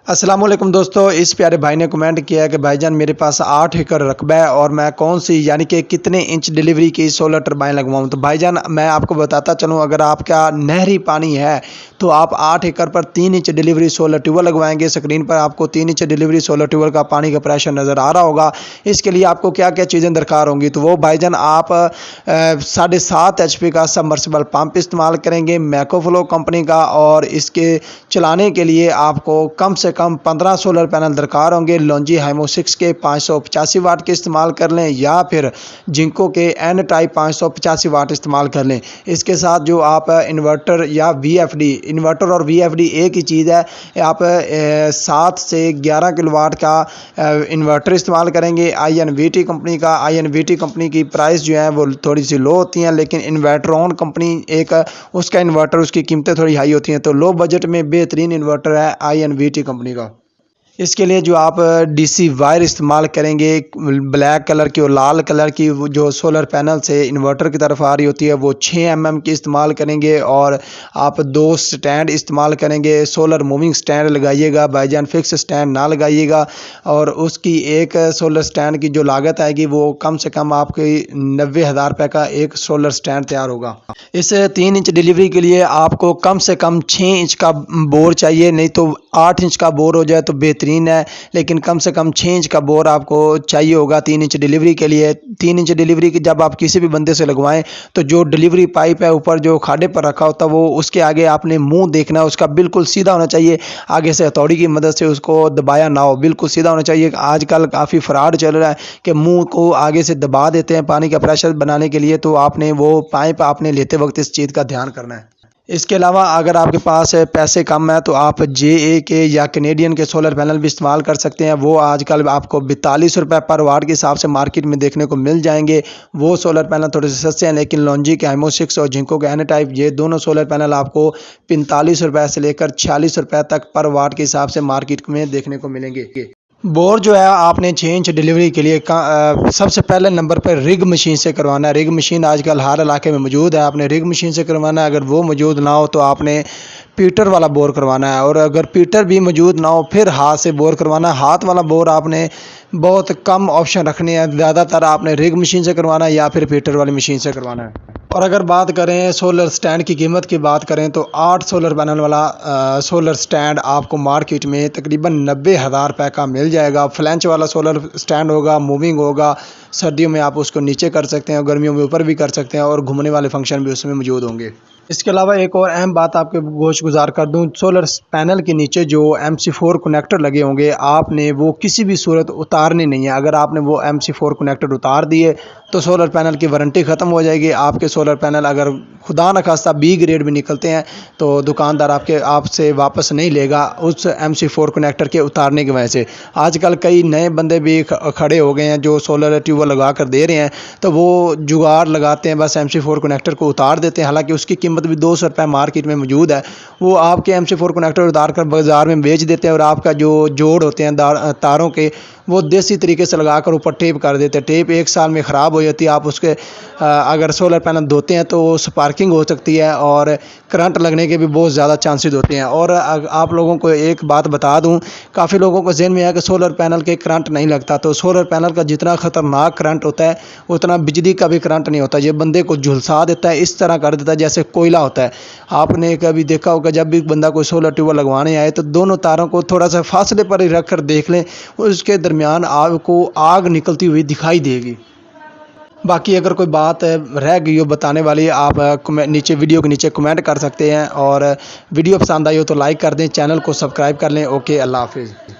अस्सलाम वालेकुम दोस्तों, इस प्यारे भाई ने कमेंट किया है कि भाईजान मेरे पास 8 एकड़ रकबा है और मैं कौन सी यानी कि कितने इंच डिलीवरी की सोलर टरबाइन लगवाऊं। तो भाईजान मैं आपको बताता चलूं, अगर आपका नहरी पानी है तो आप 8 एकड़ पर 3 इंच डिलीवरी सोलर ट्यूबवेल लगवाएंगे। स्क्रीन पर आपको 3 इंच डिलीवरी सोलर ट्यूबवेल का पानी का प्रेशर नज़र आ रहा होगा। इसके लिए आपको क्या क्या चीज़ें दरकार होंगी, तो वो भाईजान आप 7.5 HP का सबमर्सिबल पंप इस्तेमाल करेंगे मैकोफ्लो कंपनी का, और इसके चलाने के लिए आपको कम से कम 15 सोलर पैनल दरकार होंगे। लॉन्जी हाइमो 6 के 585 वाट के इस्तेमाल कर लें या फिर जिंको के एन टाइप 585 वाट इस्तेमाल कर लें। इसके साथ जो आप इन्वर्टर या VFD, इन्वर्टर और VFD एक ही चीज़ है। आप 7 से 11 किलोवाट का इन्वर्टर इस्तेमाल करेंगे INVT कंपनी का। INVT कंपनी की प्राइस जो है वो थोड़ी सी लो होती हैं, लेकिन इन्वर्ट्रॉन कंपनी एक उसका इन्वर्टर उसकी कीमतें थोड़ी हाई होती हैं। तो लो बजट में बेहतरीन इन्वर्टर है INVT कंपनी का। इसके लिए जो आप DC वायर इस्तेमाल करेंगे ब्लैक कलर की और लाल कलर की, जो सोलर पैनल से इन्वर्टर की तरफ आ रही होती है वो 6 mm की इस्तेमाल करेंगे। और आप 2 स्टैंड इस्तेमाल करेंगे। सोलर मूविंग स्टैंड लगाइएगा भाईजान, फिक्स स्टैंड ना लगाइएगा। और उसकी एक सोलर स्टैंड की जो लागत आएगी वो कम से कम आपकी 90,000 रुपये का एक सोलर स्टैंड तैयार होगा। इस 3 इंच डिलीवरी के लिए आपको कम से कम 6 इंच का बोर चाहिए, नहीं तो 8 इंच का बोर हो जाए तो बेहतरीन है, लेकिन कम से कम 6 इंच का बोर आपको चाहिए होगा 3 इंच डिलीवरी के लिए। 3 इंच डिलीवरी की जब आप किसी भी बंदे से लगवाएं तो जो डिलीवरी पाइप है ऊपर जो खाड़े पर रखा होता है वो उसके आगे आपने मुंह देखना है, उसका बिल्कुल सीधा होना चाहिए। आगे से हथौड़ी की मदद से उसको दबाया ना हो, बिल्कुल सीधा होना चाहिए। आजकल काफ़ी फ्रॉड चल रहा है कि मुंह को आगे से दबा देते हैं पानी का प्रेशर बनाने के लिए, तो आपने वो पाइप आपने लेते वक्त इस चीज़ का ध्यान करना है। इसके अलावा अगर आपके पास पैसे कम है तो आप JA के या कैनेडियन के सोलर पैनल भी इस्तेमाल कर सकते हैं। वो आजकल आपको 42 रुपये पर वाट के हिसाब से मार्केट में देखने को मिल जाएंगे। वो सोलर पैनल थोड़े से सस्ते हैं, लेकिन लॉन्जी के हाइमो 6 और जिंको के एन टाइप ये दोनों सोलर पैनल आपको 45 रुपये से लेकर 46 रुपये तक पर वाट के हिसाब से मार्केट में देखने को मिलेंगे। बोर जो है आपने 6 इंच डिलीवरी के लिए सबसे पहले नंबर पर रिग मशीन से करवाना है। रिग मशीन आजकल हर इलाके में मौजूद है, आपने रिग मशीन से करवाना है। अगर वो मौजूद ना हो तो आपने पीटर वाला बोर करवाना है, और अगर पीटर भी मौजूद ना हो फिर हाथ से बोर करवाना है। हाथ वाला बोर आपने बहुत कम ऑप्शन रखने हैं, ज़्यादातर आपने रिग मशीन से करवाना है या फिर पीटर वाली मशीन से करवाना है। और अगर बात करें सोलर स्टैंड की कीमत की बात करें तो 8 सोलर पैनल वाला सोलर स्टैंड आपको मार्केट में तकरीबन 90,000 रुपये का मिल जाएगा। फ्लैंच वाला सोलर स्टैंड होगा, मूविंग होगा, सर्दियों में आप उसको नीचे कर सकते हैं और गर्मियों में ऊपर भी कर सकते हैं, और घूमने वाले फंक्शन भी उसमें मौजूद होंगे। इसके अलावा एक और अहम बात आपके गोश गुजार कर दूं, सोलर पैनल के नीचे जो MC4 कनेक्टर लगे होंगे आपने वो किसी भी सूरत उतारने नहीं है। अगर आपने वो MC4 कनेक्टर उतार दिए तो सोलर पैनल की वारंटी ख़त्म हो जाएगी। आपके सोलर पैनल अगर खुदा न खास्ता B ग्रेड में निकलते हैं तो दुकानदार आपसे वापस नहीं लेगा उस MC4 कनेक्टर के उतारने की वजह से। आजकल कई नए बंदे भी खड़े हो गए हैं जो सोलर ट्यूबवेल लगा कर दे रहे हैं, तो वो जुगाड़ लगाते हैं, बस MC4 कनेक्टर को उतार देते हैं। हालांकि उसकी कीमत भी 200 रुपये मार्केट में मौजूद है। वो आपके MC4 कनेक्टर उतार कर बाज़ार में बेच देते हैं, और आपका जो जोड़ होते हैं तारों के वो देसी तरीके से लगा कर ऊपर टेप कर देते हैं। टेप 1 साल में ख़राब हो जाती है। आप उसके अगर सोलर पैनल धोते हैं तो स्पार्किंग हो सकती है और करंट लगने के भी बहुत ज़्यादा चांसेस होते हैं। और आप लोगों को एक बात बता दूं, काफ़ी लोगों को ज़हन में है कि सोलर पैनल के करंट नहीं लगता, तो सोलर पैनल का जितना ख़तरनाक करंट होता है उतना बिजली का भी करंट नहीं होता। ये बंदे को झुलसा देता है, इस तरह कर देता है जैसे कोयला होता है। आपने कभी देखा होगा जब भी बंदा कोई सोलर ट्यूबवेल लगवाने आए तो दोनों तारों को थोड़ा सा फासले पर ही रख कर देख लें, उसके दरमियान आपको आग निकलती हुई दिखाई देगी। बाकी अगर कोई बात रह गई हो बताने वाली, आप नीचे वीडियो के नीचे कमेंट कर सकते हैं, और वीडियो पसंद आई हो तो लाइक कर दें, चैनल को सब्सक्राइब कर लें। ओके, अल्लाह हाफिज़।